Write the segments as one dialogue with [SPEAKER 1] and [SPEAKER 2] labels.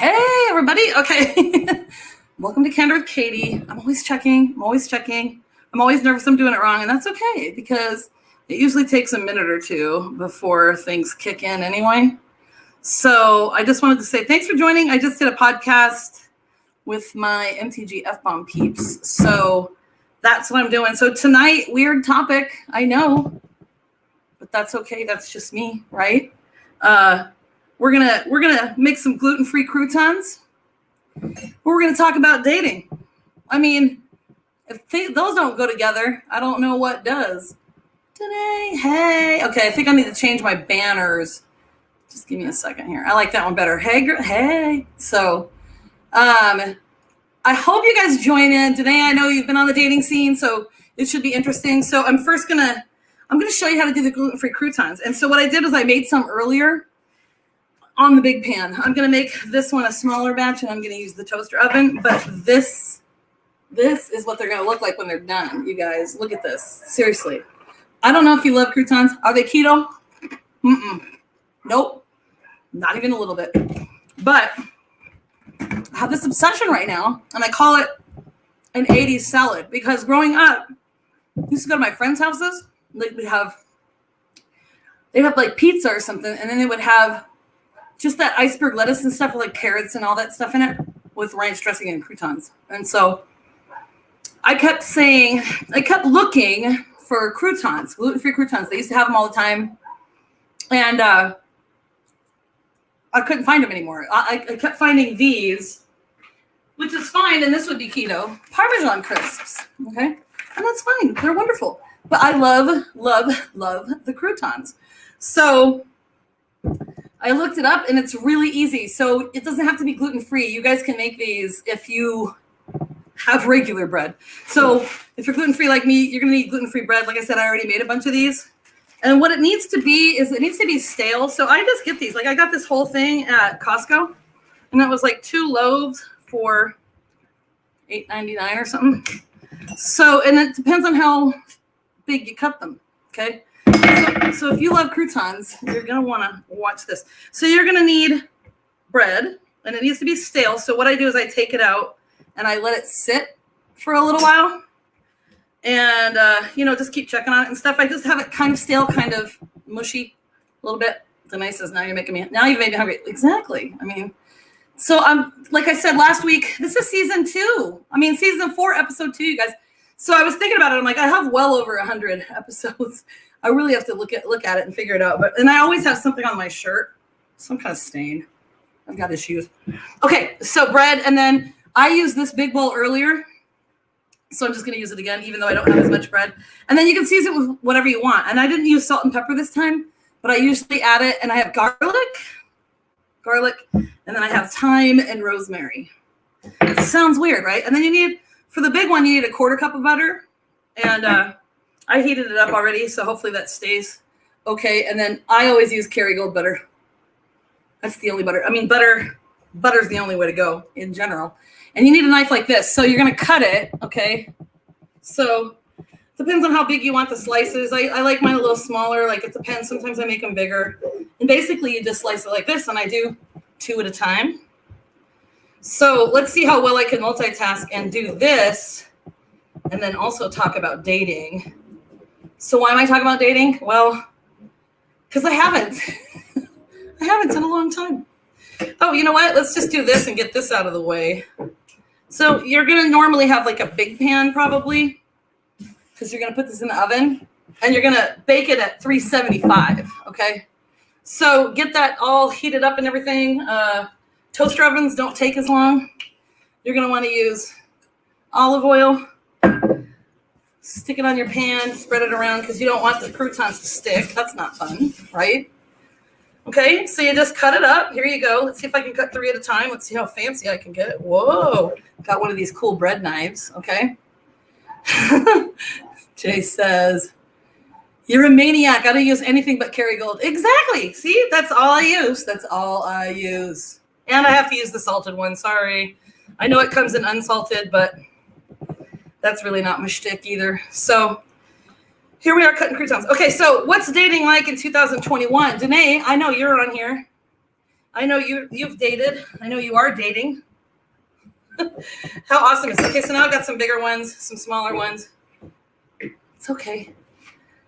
[SPEAKER 1] Hey, everybody. Okay. Welcome to Candor with Katie. I'm always checking. I'm always nervous I'm doing it wrong, and that's okay because it usually takes a minute or two before things kick in anyway. So I just wanted to say thanks for joining. I just did a podcast with my MTG F-bomb peeps. So that's what I'm doing. So tonight, weird topic, I know, but that's okay. That's just me, right? We're gonna make some gluten-free croutons. We're gonna talk about dating. I mean, if those don't go together, I don't know what does. Today, hey, okay. I think I need to change my banners. Just give me a second here. I like that one better. Hey. So, I hope you guys join in today. I know you've been on the dating scene, so it should be interesting. So I'm gonna show you how to do the gluten-free croutons. And so what I did is I made some earlier on the big pan. I'm going to make this one a smaller batch, and I'm going to use the toaster oven. But this is what they're going to look like when they're done. You guys, look at this. Seriously. I don't know if you love croutons. Are they keto? Nope. Not even a little bit. But I have this obsession right now, and I call it an 80s salad. Because growing up, I used to go to my friends' houses. They'd have like pizza or something, and then they would have just that iceberg lettuce and stuff with like carrots and all that stuff in it with ranch dressing and croutons. And so I kept looking for croutons, gluten-free croutons. They used to have them all the time. And I couldn't find them anymore. I kept finding these, which is fine. And this would be keto. Parmesan crisps. Okay. And that's fine. They're wonderful. But I love the croutons. So I looked it up, and it's really easy. So it doesn't have to be gluten-free. You guys can make these if you have regular bread. So if you're gluten-free like me, you're going to need gluten-free bread. Like I said, I already made a bunch of these. And what it needs to be is it needs to be stale. So I just get these. Like I got this whole thing at Costco, and it was like 2 loaves for $8.99 or something. So, and it depends on how big you cut them, okay? So if you love croutons, you're going to want to watch this. So you're going to need bread, and it needs to be stale. So what I do is I take it out, and I let it sit for a little while. And, just keep checking on it and stuff. I just have it kind of stale, kind of mushy a little bit. Denise says, now you've made me hungry. Exactly. I mean, so like I said last week, this is season 4, episode 2, you guys. So I was thinking about it. I'm like, I have well over 100 episodes. I really have to look at it and figure it out. And I always have something on my shirt, some kind of stain. I've got issues. Okay, so bread, and then I used this big bowl earlier, so I'm just going to use it again, even though I don't have as much bread. And then you can season it with whatever you want. And I didn't use salt and pepper this time, but I usually add it, and I have garlic, and then I have thyme and rosemary. Sounds weird, right? And then for the big one, you need a 1/4 cup of butter, and I heated it up already, so hopefully that stays okay. And then I always use Kerrygold butter. That's the only butter. I mean, butter's the only way to go in general. And you need a knife like this. So you're going to cut it, okay? So depends on how big you want the slices. I like mine a little smaller. Like it depends. Sometimes I make them bigger. And basically you just slice it like this, and I do 2 at a time. So let's see how well I can multitask and do this and then also talk about dating. So why am I talking about dating? Well, because I haven't. I haven't in a long time. Oh, you know what? Let's just do this and get this out of the way. So you're going to normally have like a big pan probably because you're going to put this in the oven, and you're going to bake it at 375, okay? So get that all heated up and everything. Toaster ovens don't take as long. You're going to want to use olive oil. Stick it on your pan, spread it around because you don't want the croutons to stick. That's not fun, right? Okay, so you just cut it up. Here you go. Let's see if I can cut 3 at a time. Let's see how fancy I can get. Whoa, got one of these cool bread knives, okay? Jay says, you're a maniac. I don't use anything but Kerrygold. Exactly. See, that's all I use. And I have to use the salted one. Sorry. I know it comes in unsalted, but that's really not my shtick either. So here we are cutting croutons. Okay, so what's dating like in 2021? Danae, I know you're on here. I know you've dated. I know you are dating. How awesome is it? Okay, so now I've got some bigger ones, some smaller ones. It's okay.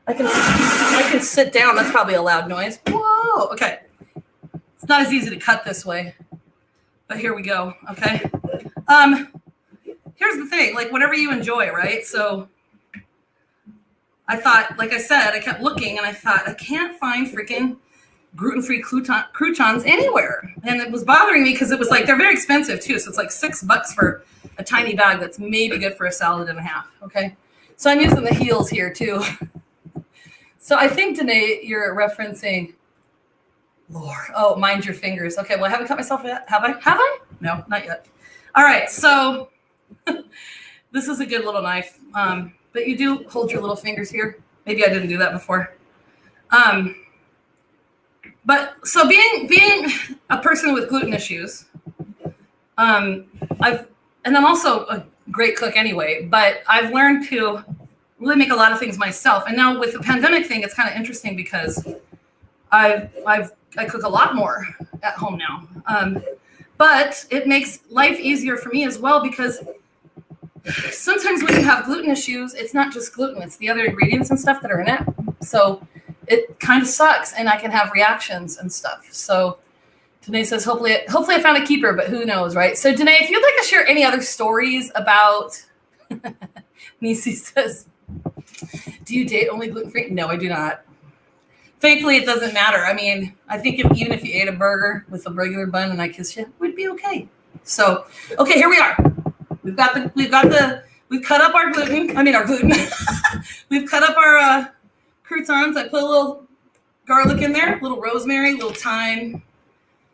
[SPEAKER 1] I can sit down. That's probably a loud noise. Whoa. Okay. It's not as easy to cut this way, but here we go. Okay. Here's the thing, like whatever you enjoy, right? So I thought, like I said, I kept looking and I thought, I can't find freaking gluten-free croutons anywhere. And it was bothering me because it was like, they're very expensive too. So it's like $6 for a tiny bag that's maybe good for a salad and a half. Okay. So I'm using the heels here too. So I think, Danae, you're referencing, Lord, oh, mind your fingers. Okay, well, I haven't cut myself yet. Have I? Have I? No, not yet. All right, so this is a good little knife. But you do hold your little fingers here. Maybe I didn't do that before. But so being a person with gluten issues, I'm also a great cook anyway, but I've learned to really make a lot of things myself. And now with the pandemic thing, it's kind of interesting because I cook a lot more at home now. But it makes life easier for me as well because sometimes when you have gluten issues, it's not just gluten, it's the other ingredients and stuff that are in it. So it kind of sucks and I can have reactions and stuff. So Danae says, hopefully I found a keeper, but who knows, right? So Danae, if you'd like to share any other stories about, Nisi says, do you date only gluten-free? No, I do not. Thankfully, it doesn't matter. I mean, I think even if you ate a burger with a regular bun and I kissed you, we'd be okay. So, okay, here we are. We've cut up our gluten. We've cut up our croutons. I put a little garlic in there, a little rosemary, a little thyme.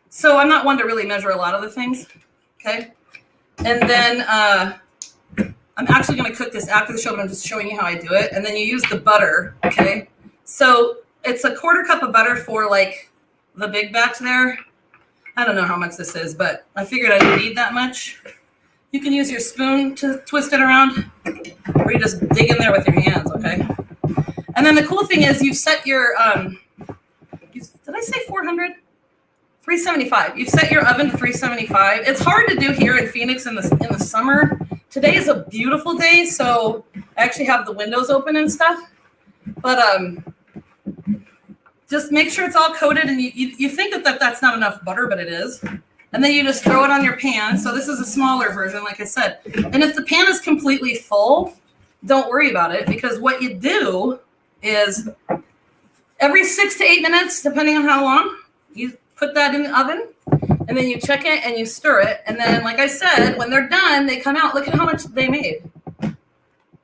[SPEAKER 1] So I'm not one to really measure a lot of the things. Okay. And then I'm actually going to cook this after the show, but I'm just showing you how I do it. And then you use the butter. Okay. So it's a 1/4 cup of butter for like the big batch there. I don't know how much this is, but I figured I didn't need that much. You can use your spoon to twist it around, or you just dig in there with your hands, okay? And then the cool thing is you set your, did I say 400? 375. You've set your oven to 375. It's hard to do here in Phoenix in the summer. Today is a beautiful day, so I actually have the windows open and stuff. But just make sure it's all coated, and you think that that's not enough butter, but it is. And then you just throw it on your pan. So this is a smaller version, like I said. And if the pan is completely full, don't worry about it, because what you do is every 6 to 8 minutes, depending on how long, you put that in the oven, and then you check it and you stir it. And then, like I said, when they're done, they come out. Look at how much they made.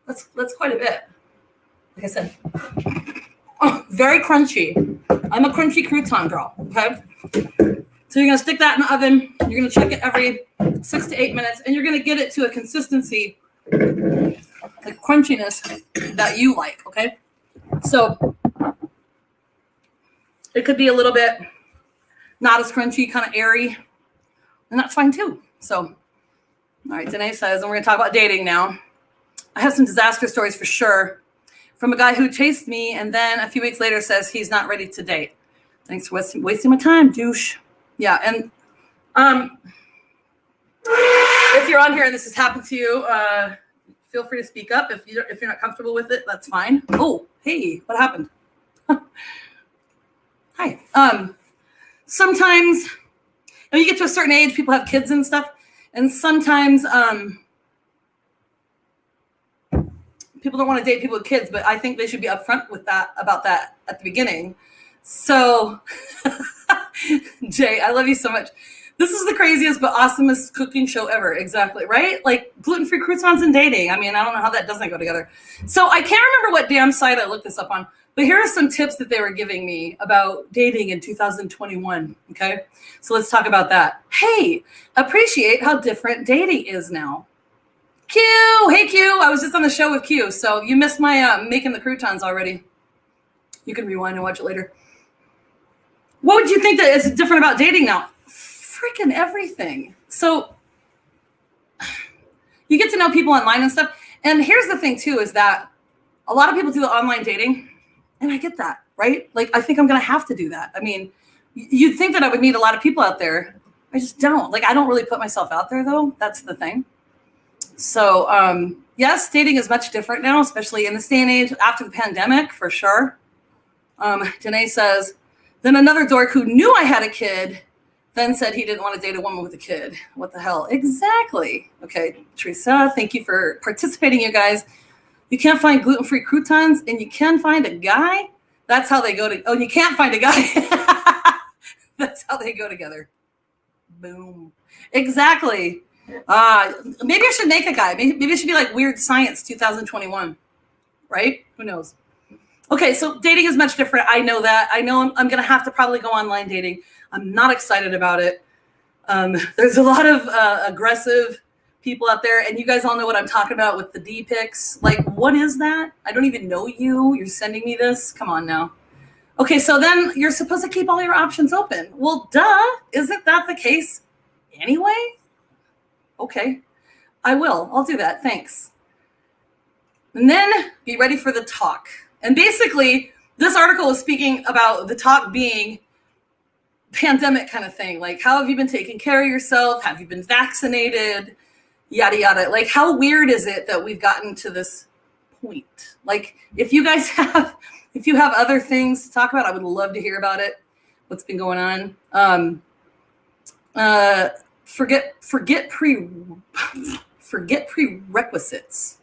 [SPEAKER 1] That's quite a bit. Like I said, oh, very crunchy. I'm a crunchy crouton girl, okay? So you're going to stick that in the oven. You're going to check it every 6 to 8 minutes, and you're going to get it to a consistency, like crunchiness that you like, okay? So it could be a little bit not as crunchy, kind of airy, and that's fine too. So, all right, Danae says, and we're going to talk about dating now. I have some disaster stories for sure from a guy who chased me and then a few weeks later says he's not ready to date. Thanks for wasting my time, douche. Yeah, and if you're on here and this has happened to you, feel free to speak up. If you're not comfortable with it, that's fine. Oh, hey, what happened? Hi. Sometimes when you get to a certain age, people have kids and stuff, and sometimes people don't want to date people with kids, but I think they should be upfront with about that at the beginning. So, Jay, I love you so much. This is the craziest but awesomest cooking show ever. Exactly, right? Like gluten-free croutons and dating. I mean, I don't know how that doesn't go together. So I can't remember what damn site I looked this up on, but here are some tips that they were giving me about dating in 2021, okay? So let's talk about that. Hey, appreciate how different dating is now. Q, hey Q, I was just on the show with Q, so you missed my making the croutons already. You can rewind and watch it later. What would you think that is different about dating now? Freaking everything. So you get to know people online and stuff. And here's the thing too, is that a lot of people do the online dating, and I get that, right? Like, I think I'm going to have to do that. I mean, You'd think that I would meet a lot of people out there. I just don't. Like, I don't really put myself out there, though. That's the thing. So, yes, dating is much different now, especially in this day and age after the pandemic, for sure. Danae says, then another dork who knew I had a kid then said he didn't want to date a woman with a kid. What the hell? Exactly. Okay, Teresa, thank you for participating, you guys. You can't find gluten-free croutons, and you can find a guy. That's how they go to. Oh, you can't find a guy. That's how they go together. Boom. Exactly. Maybe I should make a guy. Maybe it should be like Weird Science 2021. Right? Who knows? Okay, so dating is much different. I know that. I know I'm going to have to probably go online dating. I'm not excited about it. There's a lot of aggressive people out there, and you guys all know what I'm talking about with the D pics. Like, what is that? I don't even know you. You're sending me this? Come on now. Okay, so then you're supposed to keep all your options open. Well, duh. Isn't that the case anyway? Okay, I will. I'll do that. Thanks. And then be ready for the talk. And basically, this article is speaking about the talk being pandemic kind of thing. Like, how have you been taking care of yourself? Have you been vaccinated? Yada, yada. Like, how weird is it that we've gotten to this point? Like, if you guys have, if you have other things to talk about, I would love to hear about it. What's been going on? Forget prerequisites.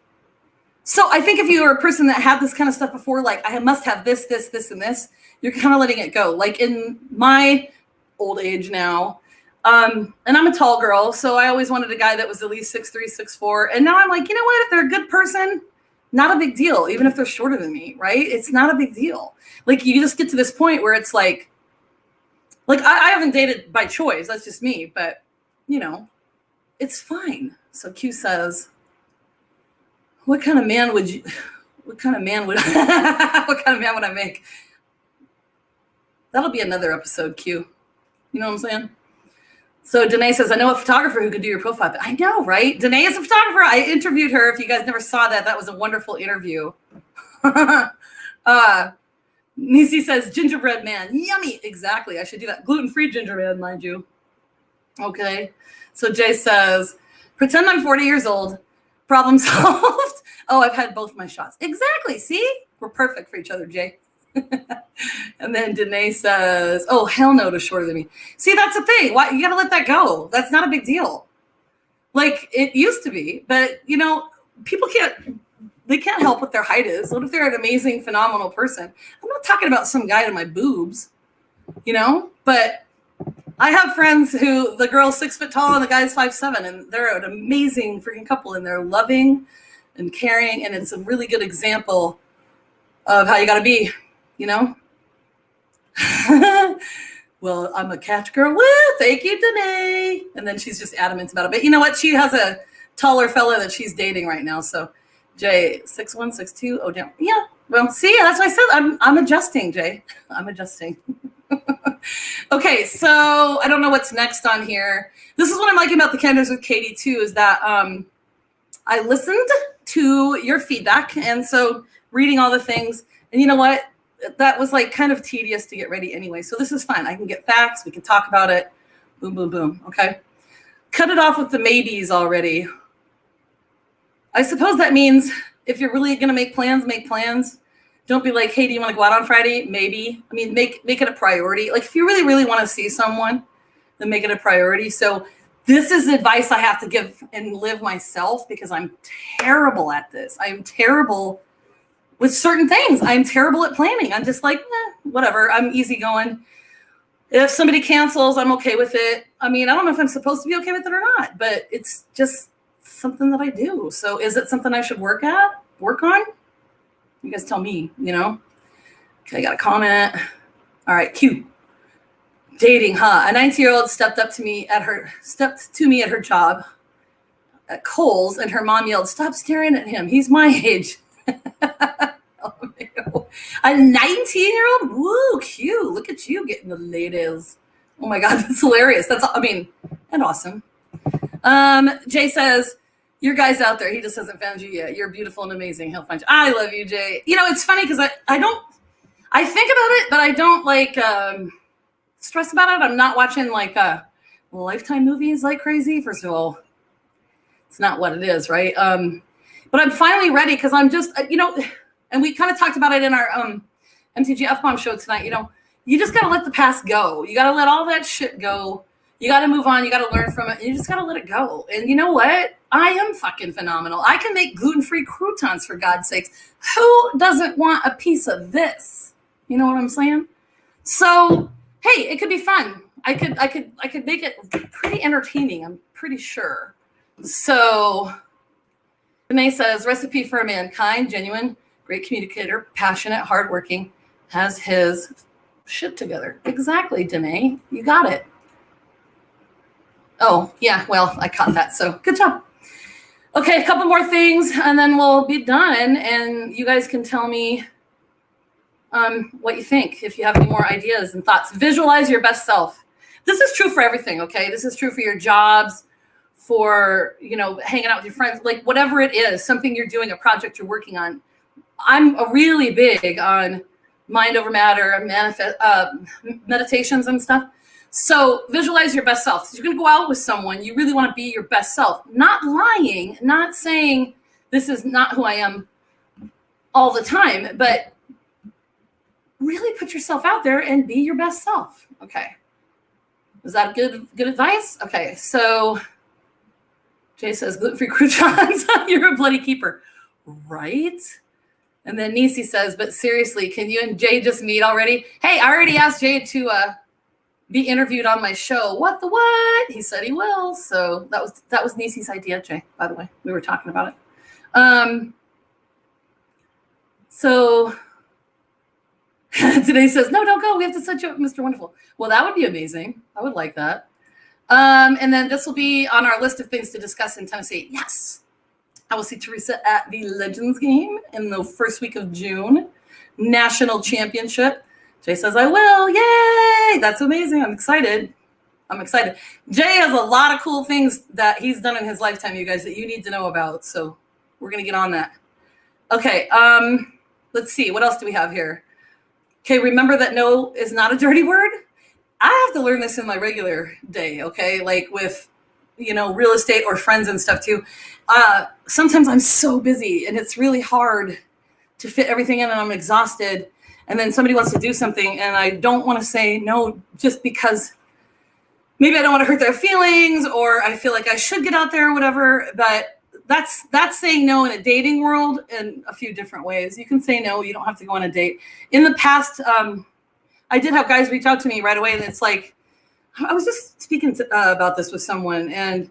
[SPEAKER 1] So I think if you are a person that had this kind of stuff before, like I must have this, this, this, and this, you're kind of letting it go. Like in my old age now, and I'm a tall girl, so I always wanted a guy that was at least 6'3", 6'4". And now I'm like, you know what? If they're a good person, not a big deal, even if they're shorter than me, right? It's not a big deal. Like you just get to this point where it's like I haven't dated by choice. That's just me. But, you know, it's fine. So Q says, what kind of man would what kind of man would I make? That'll be another episode, Q. You know what I'm saying? So Danae says, I know a photographer who could do your profile. But I know, right? Danae is a photographer. I interviewed her. If you guys never saw that, that was a wonderful interview. Nisi says, gingerbread man. Yummy. Exactly. I should do that. Gluten-free gingerbread, mind you. Okay. So Jay says, pretend I'm 40 years old. Problem solved. Oh, I've had both my shots. Exactly. See? We're perfect for each other, Jay. And then Danae says, oh, hell no to shorter than me. See, that's the thing. Why you got to let that go. That's not a big deal. Like it used to be. But, you know, people can't help what their height is. What if they're an amazing, phenomenal person? I'm not talking about some guy in my boobs, you know, but I have friends who the girl's 6 foot tall and the guy's 5'7", and they're an amazing freaking couple, and they're loving and caring, and it's a really good example of how you got to be, you know. Well, I'm a catch girl. Woo, thank you, Danae. And then she's just adamant about it. But you know what? She has a taller fella that she's dating right now. So Jay, 6'1", 6'2". Oh, damn. Yeah. Well, see, that's what I said. I'm adjusting, Jay. I'm adjusting. Okay, so I don't know what's next on here. This is what I'm liking about the Kenders with Katie too, is that I listened to your feedback, and so reading all the things, and you know what? That was like kind of tedious to get ready anyway. So this is fine. I can get facts. We can talk about it. Boom, boom, boom. Okay. Cut it off with the maybes already. I suppose that means if you're really going to make plans, make plans. Don't be like, hey, do you want to go out on Friday? Maybe. I mean, make it a priority. Like if you really, really want to see someone, then make it a priority. So this is advice I have to give and live myself because I'm terrible at this. I'm terrible with certain things. I'm terrible at planning. I'm just like, whatever. I'm easygoing. If somebody cancels, I'm okay with it. I mean, I don't know if I'm supposed to be okay with it or not, but it's just something that I do. So is it something I should work on? You guys tell me, you know. Okay, I got a comment. All right, cute. Dating, huh? A 19-year-old stepped to me at her job at Kohl's, and her mom yelled, "Stop staring at him. He's my age." Oh, no. A 19-year-old? Woo, cute. Look at you getting the ladies. Oh my God, that's hilarious. And awesome. Jay says, your guy's out there. He just hasn't found you yet. You're beautiful and amazing. He'll find you. I love you, Jay. You know, it's funny because I think about it, but I don't like stress about it. I'm not watching like Lifetime movies like crazy. First of all, it's not what it is, right? But I'm finally ready because I'm just, and we kind of talked about it in our MTG F-Bomb show tonight. You just got to let the past go. You got to let all that shit go. You got to move on. You got to learn from it. You just got to let it go. And you know what? I am fucking phenomenal. I can make gluten-free croutons, for God's sakes. Who doesn't want a piece of this? You know what I'm saying? So, hey, it could be fun. I could make it pretty entertaining, I'm pretty sure. So, Renee says, recipe for a man, kind, genuine, great communicator, passionate, hardworking, has his shit together. Exactly, Danae. You got it. Oh, yeah, well, I caught that, so good job. Okay, a couple more things, and then we'll be done, and you guys can tell me what you think, if you have any more ideas and thoughts. Visualize your best self. This is true for everything, okay? This is true for your jobs, for, hanging out with your friends, like whatever it is, something you're doing, a project you're working on. I'm really big on mind over matter, meditations and stuff. So visualize your best self. So you're going to go out with someone. You really want to be your best self. Not lying, not saying this is not who I am all the time, but really put yourself out there and be your best self. Okay. Is that good advice? Okay. So Jay says, gluten-free croutons. You're a bloody keeper. Right? And then Nisi says, but seriously, can you and Jay just meet already? Hey, I already asked Jay to be interviewed on my show. What the what? He said he will. So that was Nisi's idea, Jay, by the way. We were talking about it. So today says, no, don't go. We have to set you up, Mr. Wonderful. Well, that would be amazing. I would like that. And then this will be on our list of things to discuss in Tennessee. Yes. I will see Teresa at the Legends game in the first week of June. National Championship. Jay says, I will. Yay. That's amazing. I'm excited. Jay has a lot of cool things that he's done in his lifetime, you guys, that you need to know about. So we're going to get on that. Okay. Let's see. What else do we have here? Okay. Remember that no is not a dirty word. I have to learn this in my regular day. Okay. Like with, real estate or friends and stuff too. Sometimes I'm so busy and it's really hard to fit everything in and I'm exhausted. And then somebody wants to do something and I don't want to say no just because maybe I don't want to hurt their feelings or I feel like I should get out there or whatever. But that's saying no in a dating world in a few different ways. You can say no. You don't have to go on a date. In the past, I did have guys reach out to me right away. And it's like, I was just speaking about this with someone. And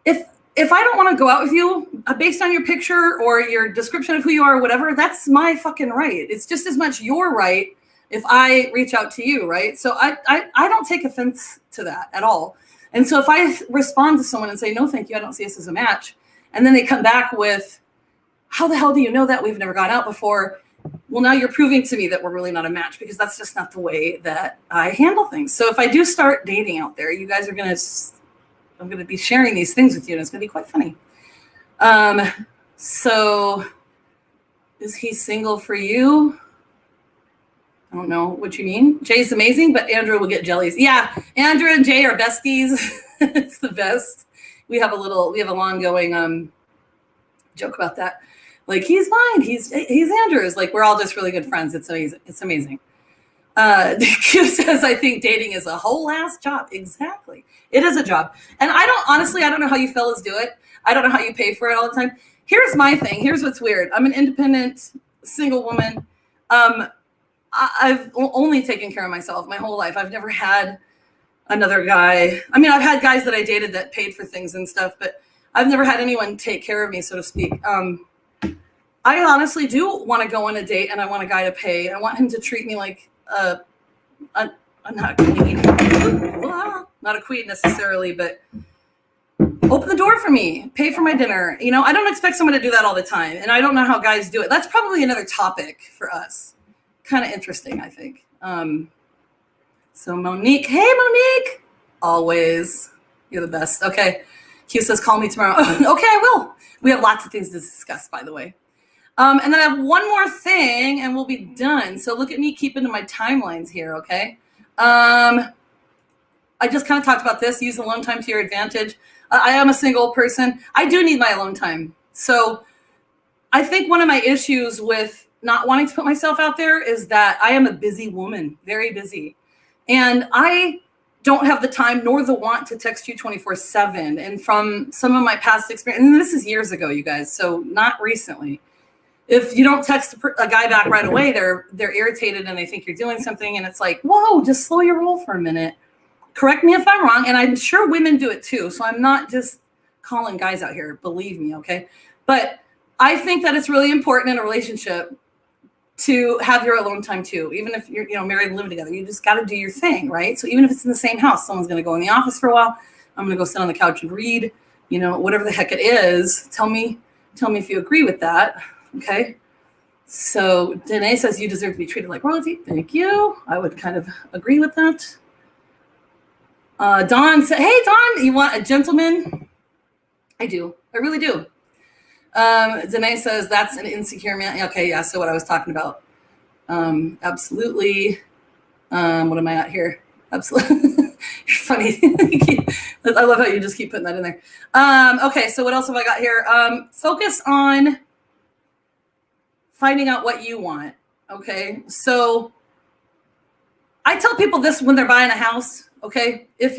[SPEAKER 1] if I don't want to go out with you based on your picture or your description of who you are or whatever, that's my fucking right. It's just as much your right if I reach out to you, right? So I don't take offense to that at all. And so if I respond to someone and say, no, thank you, I don't see us as a match, and then they come back with, how the hell do you know that? We've never gone out before. Well, now you're proving to me that we're really not a match because that's just not the way that I handle things. So if I do start dating out there, you guys are I'm going to be sharing these things with you and it's going to be quite funny. So is he single for you? I don't know what you mean. Jay's amazing, but Andrew will get jellies. Yeah. Andrew and Jay are besties. It's the best. We have a long going, joke about that. Like, he's mine. He's Andrew's. Like, we're all just really good friends. It's amazing. It's amazing. Q says, I think dating is a whole ass job. Exactly. It is a job. And I don't know how you fellas do it. I don't know how you pay for it all the time. Here's my thing. Here's what's weird. I'm an independent single woman. I've only taken care of myself my whole life. I've never had another guy. I mean, I've had guys that I dated that paid for things and stuff, but I've never had anyone take care of me, so to speak. I honestly do want to go on a date and I want a guy to pay. I want him to treat me like not a queen. Not a queen necessarily, but open the door for me, pay for my dinner. I don't expect someone to do that all the time. And I don't know how guys do it. That's probably another topic for us. Kind of interesting, I think. So Monique, hey Monique, always, you're the best. Okay. Q says, call me tomorrow. Okay, I will. We have lots of things to discuss, by the way. And then I have one more thing and we'll be done. So look at me keeping to my timelines here, okay? I just kind of talked about this. Use alone time to your advantage. I am a single person. I do need my alone time. So I think one of my issues with not wanting to put myself out there is that I am a busy woman, very busy. And I don't have the time nor the want to text you 24/7. And from some of my past experience, and this is years ago, you guys, so not recently. If you don't text a guy back right away, they're irritated and they think you're doing something. And it's like, whoa, just slow your roll for a minute. Correct me if I'm wrong. And I'm sure women do it too. So I'm not just calling guys out here. Believe me, okay? But I think that it's really important in a relationship to have your alone time too. Even if you're married and living together, you just got to do your thing, right? So even if it's in the same house, someone's going to go in the office for a while. I'm going to go sit on the couch and read, whatever the heck it is. Tell me if you agree with that. Okay. So Danae says you deserve to be treated like royalty. Thank you. I would kind of agree with that. Dawn said, hey, Dawn, you want a gentleman? I do. I really do. Danae says that's an insecure man. Okay, yeah, so what I was talking about. Absolutely. What am I at here? Absolutely. You're funny. I love how you just keep putting that in there. Okay, so what else have I got here? Focus on finding out what you want. Okay, so I tell people this when they're buying a house. Okay, if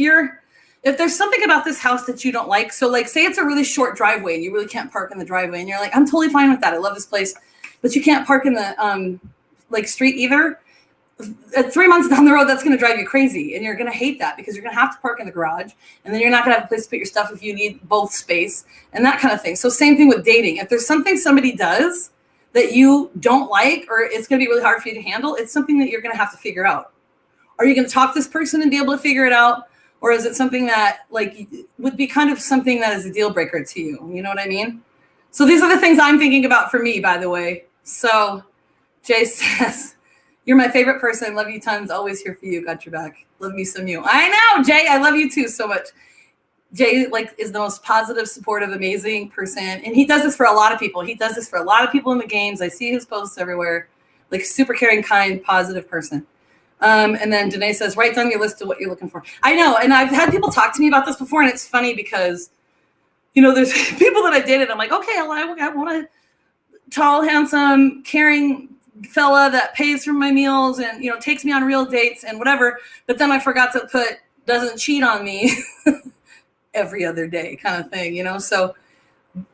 [SPEAKER 1] there's something about this house that you don't like, so like say it's a really short driveway and you really can't park in the driveway and you're like, I'm totally fine with that. I love this place, but you can't park in the street either. At 3 months down the road, that's going to drive you crazy and you're going to hate that because you're going to have to park in the garage and then you're not going to have a place to put your stuff if you need both space and that kind of thing. So same thing with dating. If there's something somebody does that you don't like or it's going to be really hard for you to handle, it's something that you're going to have to figure out. Are you going to talk to this person and be able to figure it out? Or is it something that like would be kind of something that is a deal breaker to you? You know what I mean? So these are the things I'm thinking about for me, by the way. So Jay says, you're my favorite person. Love you tons. Always here for you. Got your back. Love me some you. I know, Jay. I love you too so much. Jay is the most positive, supportive, amazing person. And he does this for a lot of people. He does this for a lot of people in the games. I see his posts everywhere. Like super caring, kind, positive person. And then Danae says, write down your list of what you're looking for. I know. And I've had people talk to me about this before. And it's funny because, there's people that I've dated. I'm like, okay, I want a tall, handsome, caring fella that pays for my meals and, takes me on real dates and whatever. But then I forgot to put, doesn't cheat on me every other day kind of thing, So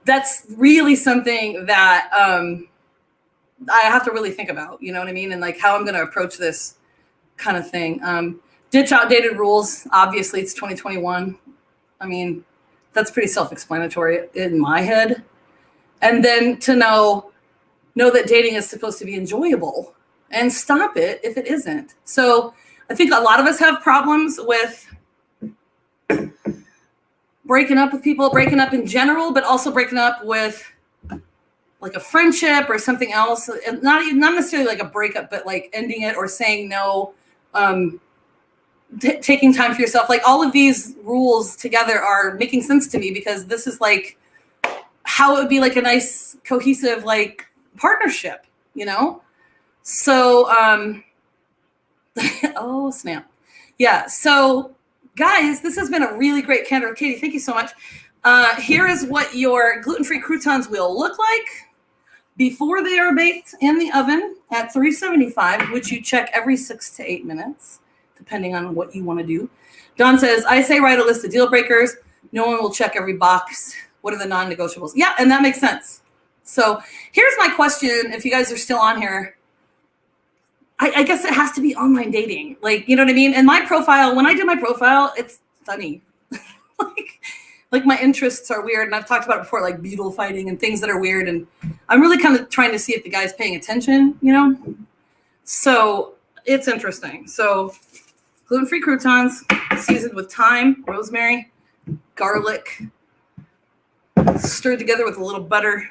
[SPEAKER 1] that's really something that I have to really think about, you know what I mean? And like how I'm going to approach this kind of thing. Ditch outdated rules. Obviously, it's 2021. I mean, that's pretty self-explanatory in my head. And then to know that dating is supposed to be enjoyable and stop it if it isn't. So I think a lot of us have problems with breaking up with people, breaking up in general, but also breaking up with like a friendship or something else. Not necessarily like a breakup, but like ending it or saying no, taking time for yourself. Like all of these rules together are making sense to me because this is like how it would be like a nice cohesive like partnership, So, oh snap. Yeah. So guys, this has been a really great candor. Katie, thank you so much. Here is what your gluten-free croutons will look like before they are baked in the oven at 375, which you check every 6 to 8 minutes, depending on what you want to do. Don says, I say write a list of deal breakers. No one will check every box. What are the non-negotiables? Yeah, and that makes sense. So here's my question, if you guys are still on here. I guess it has to be online dating. Like, you know what I mean? And my profile, when I do my profile, it's funny. like my interests are weird. And I've talked about it before, like beetle fighting and things that are weird. And I'm really kind of trying to see if the guy's paying attention, So it's interesting. So gluten-free croutons seasoned with thyme, rosemary, garlic, stirred together with a little butter,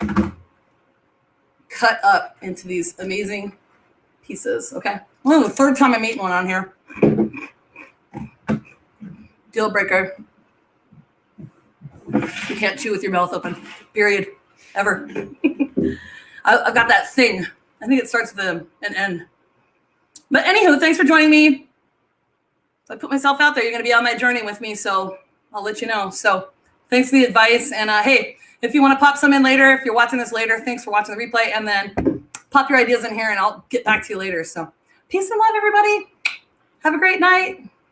[SPEAKER 1] cut up into these amazing pieces. Okay. Well, the third time I'm eating one on here. Deal breaker. You can't chew with your mouth open. Period. Ever. I've got that thing. I think it starts with an N. But anywho, thanks for joining me. So I put myself out there. You're going to be on my journey with me, so I'll let you know. So thanks for the advice. And hey, if you want to pop some in later, if you're watching this later, thanks for watching the replay. And then pop your ideas in here, and I'll get back to you later. So peace and love, everybody. Have a great night.